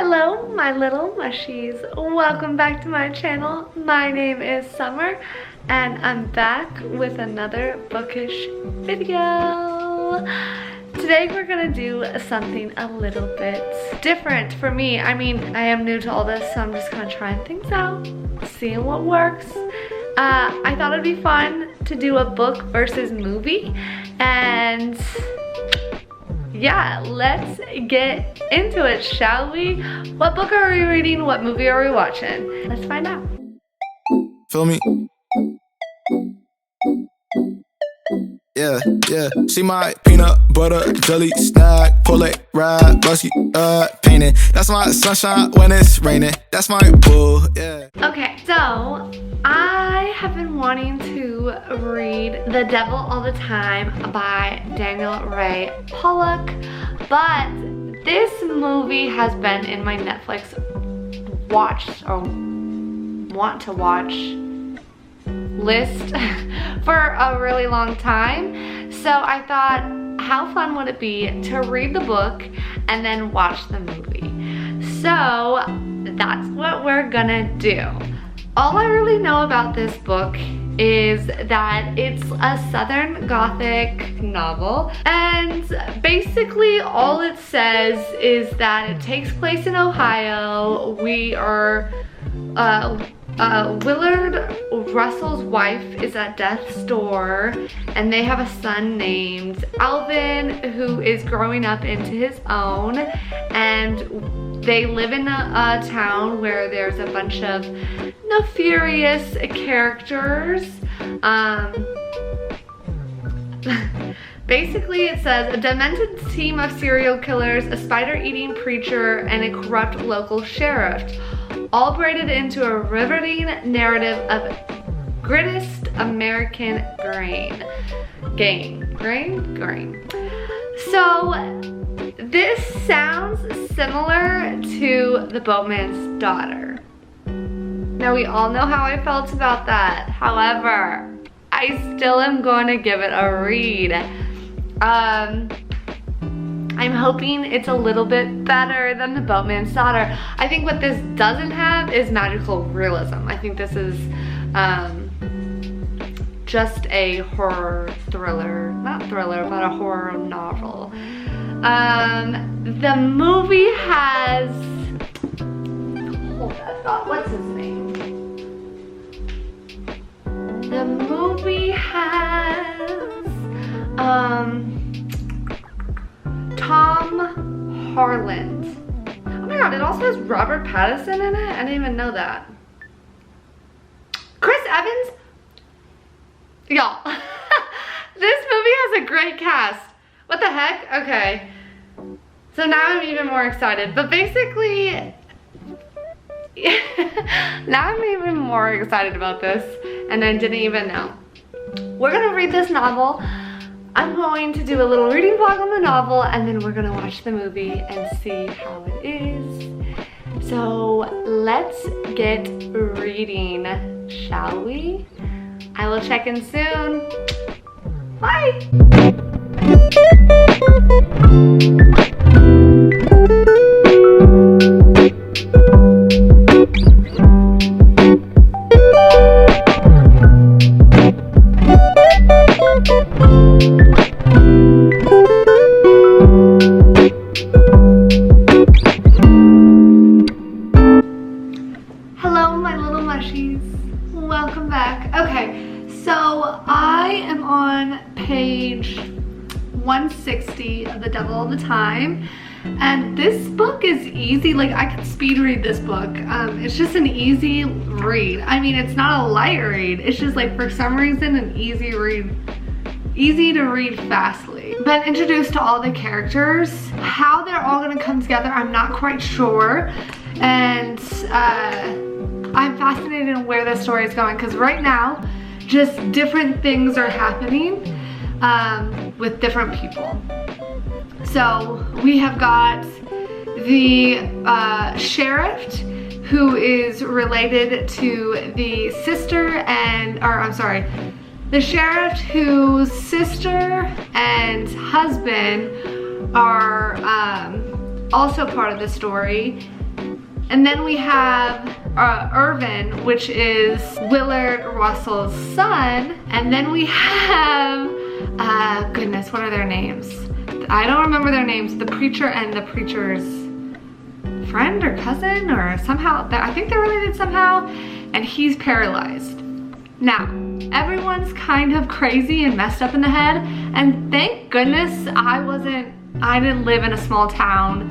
Hello, my little mushies. Welcome back to my channel. My name is Summer, and I'm back with another bookish video. Today we're gonna do something a little bit different for me. I mean, I am new to all this, so I'm just kind of trying things out, seeing what works. I thought it'd be fun to do a book versus movie, and yeah, let's get into it, shall we? What book are we reading? What movie are we watching? Let's find out. Feel me? Yeah. See my peanut butter jelly snack, pull it, ride, busty, painting. That's my sunshine when it's raining. That's my boo, yeah. Okay, so I have been wanting to read The Devil All the Time by Daniel Ray Pollock, but this movie has been in my Netflix watch or want to watch list for a really long time. So I thought, how fun would it be to read the book and then watch the movie? So that's what we're gonna do. All I really know about this book is that it's a Southern Gothic novel, and basically all it says is that it takes place in Ohio. We are Willard Russell's wife is at death's door, and they have a son named Alvin who is growing up into his own, and they live in a town where there's a bunch of nefarious characters. Basically it says a demented team of serial killers, a spider-eating preacher, and a corrupt local sheriff, all braided into a riveting narrative of greatest American grain. So this sounds similar to The Boatman's Daughter. Now we all know how I felt about that. However, I still am going to give it a read. I'm hoping it's a little bit better than The Boatman's Daughter. I think what this doesn't have is magical realism. I think this is just a horror thriller, not thriller, but a horror novel. The movie has, hold that thought, what's his name? The movie has, Tom Harland. Oh my god, it also has Robert Pattinson in it? I didn't even know that. Chris Evans? Y'all, this movie has a great cast. What the heck? Okay. So now I'm even more excited. But basically, now I'm even more excited about this, and I didn't even know. We're gonna read this novel. I'm going to do a little reading vlog on the novel, and then we're gonna watch the movie and see how it is. So let's get reading, shall we? I will check in soon. Bye! Hello, my little mushies. Welcome back. Okay, so I am on page 160 of The Devil All the Time, and this book is easy. Like, I could speed read this book. It's just an easy read. I mean, it's not a light read. It's just like, for some reason, an easy read. Easy to read fastly. Been introduced to all the characters. How they're all gonna come together, I'm not quite sure. And I'm fascinated in where the story is going, because right now, just different things are happening with different people. So we have got the sheriff, who is related to the sister and, or I'm sorry, the sheriff whose sister and husband are also part of the story. And then we have Irvin, which is Willard Russell's son. And then we have, goodness, what are their names? I don't remember their names. The preacher and the preacher's friend or cousin or somehow, I think they're related somehow. And he's paralyzed. Now, everyone's kind of crazy and messed up in the head. And thank goodness I didn't live in a small town,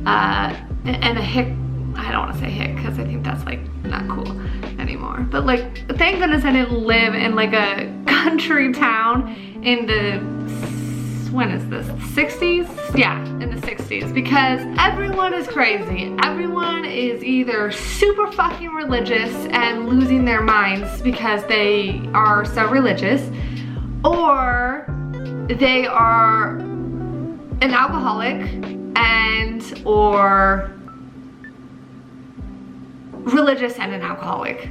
and a hick, I don't want to say hick because I think that's like not cool anymore. But like, thank goodness I didn't live in like a country town in the, when is this, 60s? Yeah, in the 60s, because everyone is crazy. Everyone is either super fucking religious and losing their minds because they are so religious, or they are an alcoholic and or religious and an alcoholic.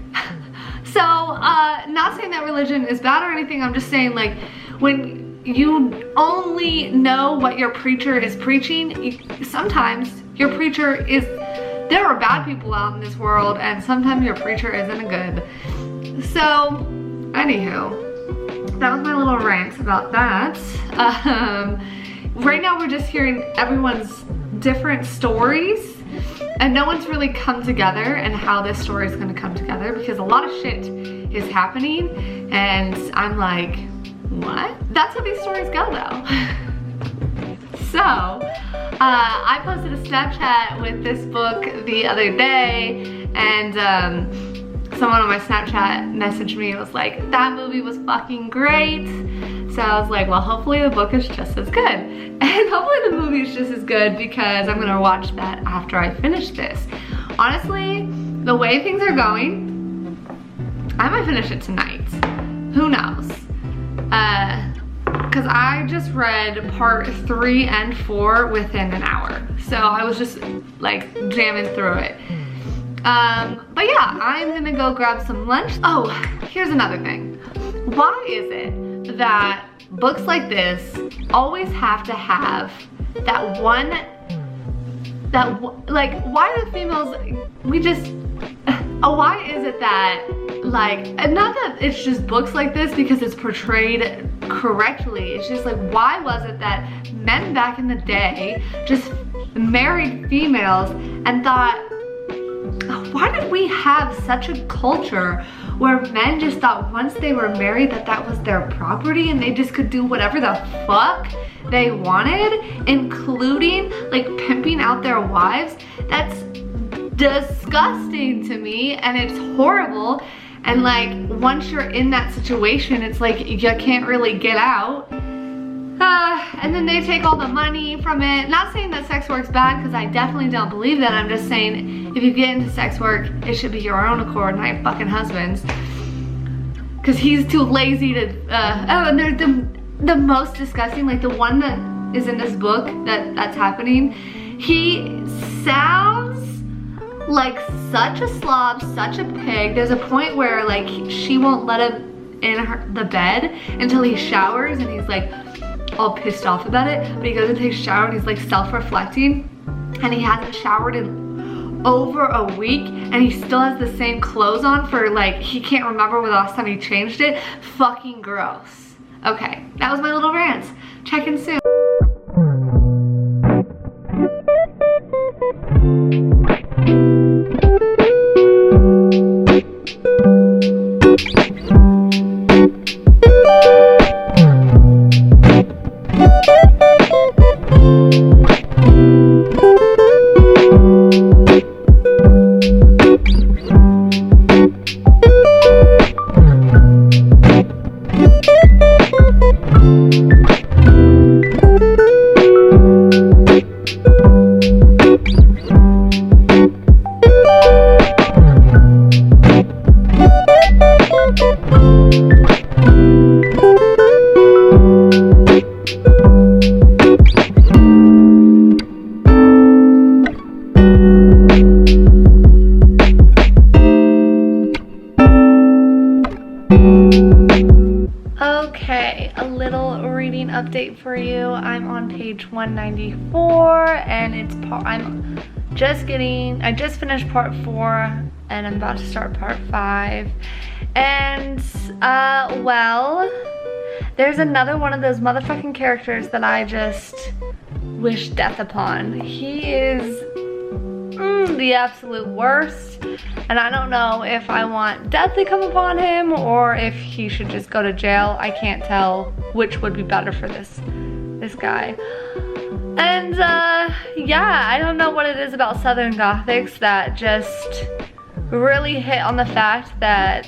So, not saying that religion is bad or anything, I'm just saying like when you only know what your preacher is preaching, sometimes your preacher is, there are bad people out in this world and sometimes your preacher isn't good. So, anywho, that was my little rant about that. Right now we're just hearing everyone's different stories and no one's really come together and how this story is going to come together because a lot of shit is happening and I'm like, what? That's how these stories go though. So, I posted a Snapchat with this book the other day and someone on my Snapchat messaged me and was like, that movie was fucking great. So I was like, well, hopefully the book is just as good. And hopefully the movie is just as good because I'm gonna watch that after I finish this. Honestly, the way things are going, I might finish it tonight. Who knows? Because I just read part 3 and 4 within an hour. So I was just like jamming through it. But yeah, I'm gonna go grab some lunch. Oh, here's another thing. Why is it that books like this always have to have that one, like, why do females, why is it that, like, and not that it's just books like this because it's portrayed correctly, it's just like, why was it that men back in the day just married females and thought, why did we have such a culture where men just thought once they were married that that was their property and they just could do whatever the fuck they wanted, including like pimping out their wives? That's disgusting to me and it's horrible. And like once you're in that situation, it's like you can't really get out. And then they take all the money from it. Not saying that sex work's bad because I definitely don't believe that. I'm just saying if you get into sex work, it should be your own accord, not your fucking husband's. Because he's too lazy to, oh, and they're the most disgusting, like the one that is in this book that's happening. He sounds like such a slob, such a pig. There's a point where like she won't let him in the bed until he showers and he's like all pissed off about it. But he goes and takes a shower and he's like self-reflecting and he hasn't showered in over a week and he still has the same clothes on for like, he can't remember when the last time he changed it. Fucking gross. Okay, that was my little rant. Check in soon. Okay, a little reading update for you. I'm on page 194 and I'm I just finished part 4 and I'm about to start part 5. And, well, there's another one of those motherfucking characters that I just wish death upon. He is the absolute worst. And I don't know if I want death to come upon him or if he should just go to jail. I can't tell which would be better for this guy. And yeah, I don't know what it is about Southern Gothics that just really hit on the fact that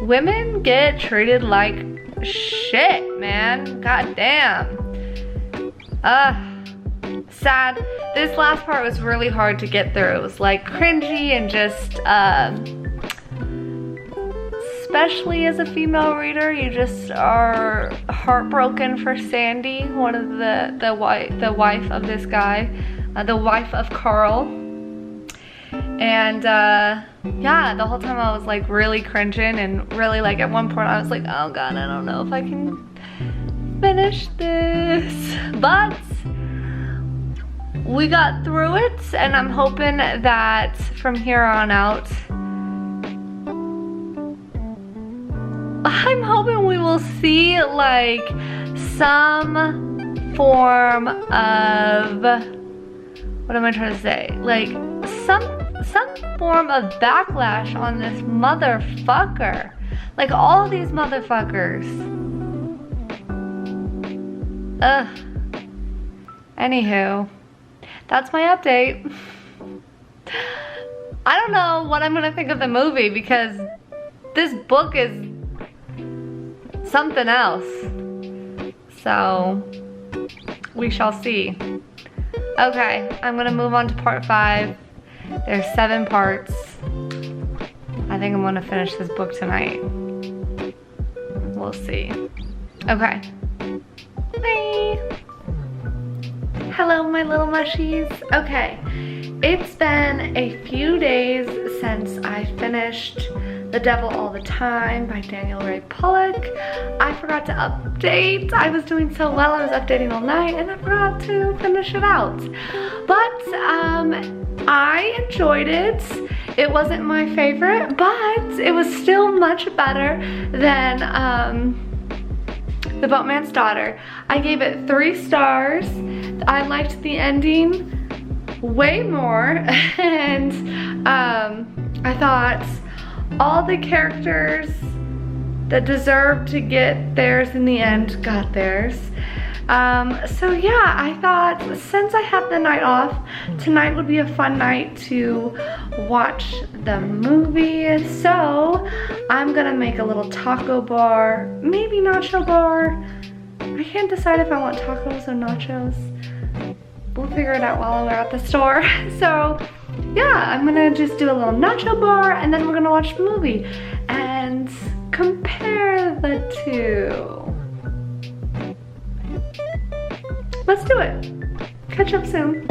women get treated like shit, man. God damn. Sad. This last part was really hard to get through. It was like cringy and just, especially as a female reader, you just are heartbroken for Sandy, one of the wife of this guy, the wife of Carl. And yeah, the whole time I was like really cringing and really like at one point I was like, oh god, I don't know if I can finish this. But we got through it, and I'm hoping that from here on out, I'm hoping we will see like some form of, what am I trying to say? Like some form of backlash on this motherfucker. Like all these motherfuckers. Anywho, that's my update. I don't know what I'm gonna think of the movie because this book is something else. So, we shall see. Okay, I'm gonna move on to part 5. There's 7 parts. I think I'm gonna finish this book tonight. We'll see. Okay. Bye. Hello, my little mushies. Okay, it's been a few days since I finished The Devil All the Time by Daniel Ray Pollock. I forgot to update. I was doing so well, I was updating all night and I forgot to finish it out. But I enjoyed it. It wasn't my favorite, but it was still much better than The Boatman's Daughter. I gave it 3 stars. I liked the ending way more, and I thought all the characters that deserved to get theirs in the end got theirs. So yeah, I thought since I have the night off, tonight would be a fun night to watch the movie. So I'm gonna make a little taco bar, maybe nacho bar. I can't decide if I want tacos or nachos. We'll figure it out while we're at the store. So yeah, I'm gonna just do a little nacho bar and then we're gonna watch the movie and compare the two. Let's do it. Catch up soon.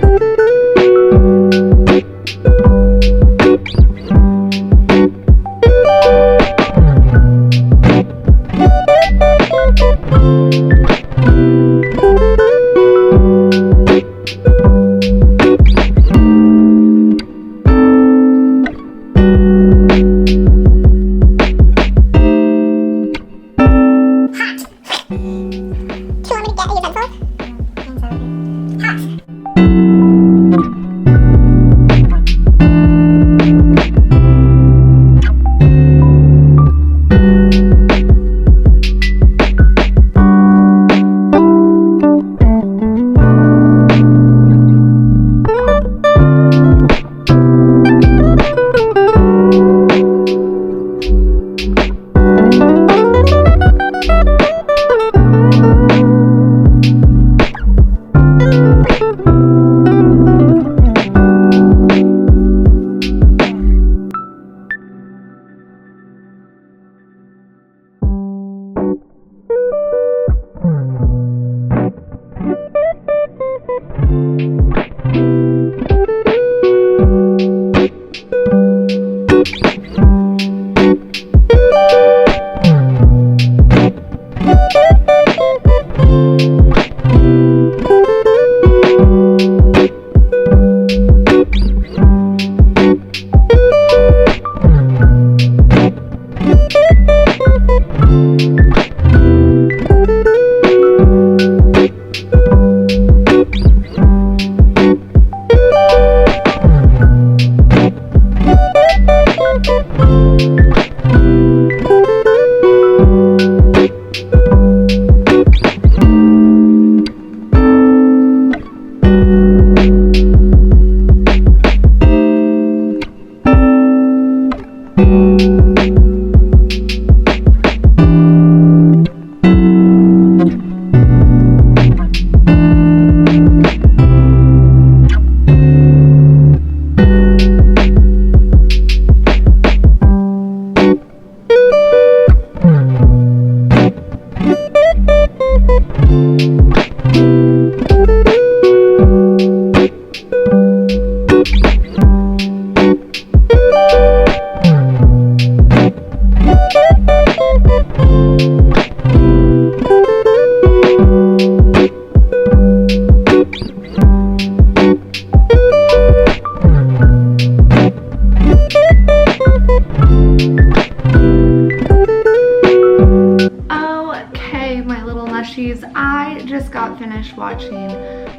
finished watching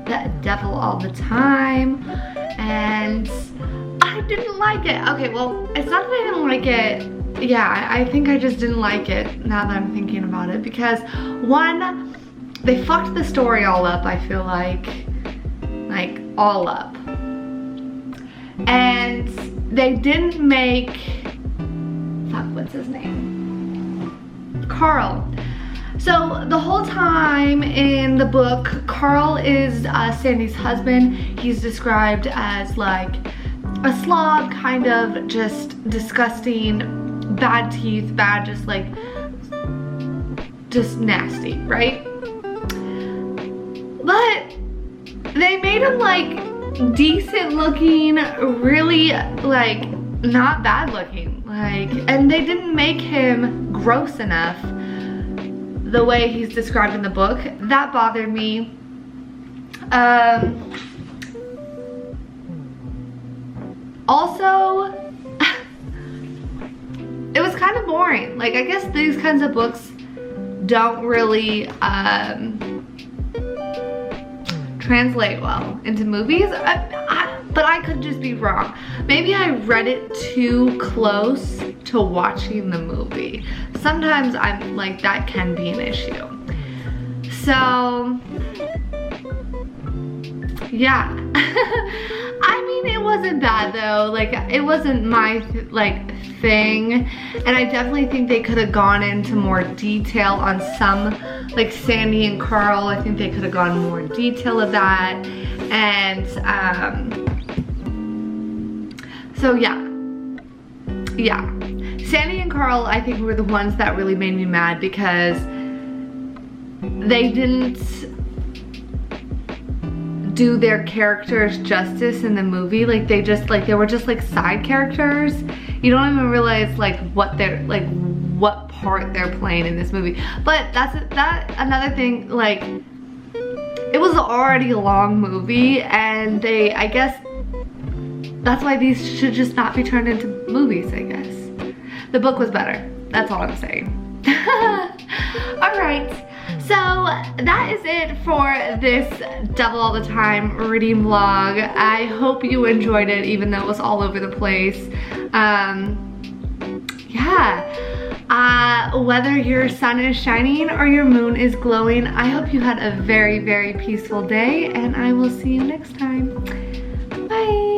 The Devil All the Time, and I didn't like it. Okay, well, it's not that I didn't like it. Yeah, I think I just didn't like it now that I'm thinking about it, because one, they fucked the story all up, I feel like all up. And they didn't make, fuck, what's his name? Carl. So the whole time in the book, Carl is Sandy's husband. He's described as like a slob, kind of just disgusting, bad teeth, bad, just nasty, right? But they made him like decent looking, really like not bad looking, like, and they didn't make him gross enough the way he's described in the book. That bothered me. Also, it was kind of boring. Like, I guess these kinds of books don't really translate well into movies, but I could just be wrong. Maybe I read it too close to watching the movie. Sometimes I'm like, that can be an issue. So, yeah. I mean, it wasn't bad though. Like, it wasn't my thing, and I definitely think they could have gone into more detail on some, like Sandy and Carl. I think they could have gone more in detail of that, and so yeah, Sandy and Carl, I think, were the ones that really made me mad, because they didn't do their characters justice in the movie. Like, they were just like side characters. You don't even realize like what part they're playing in this movie. But that's another thing, like, it was already a long movie, and I guess that's why these should just not be turned into movies, I guess. The book was better. That's all I'm saying. Alright. So that is it for this Devil All the Time reading vlog. I hope you enjoyed it, even though it was all over the place. Yeah. Whether your sun is shining or your moon is glowing, I hope you had a very, very peaceful day, and I will see you next time. Bye.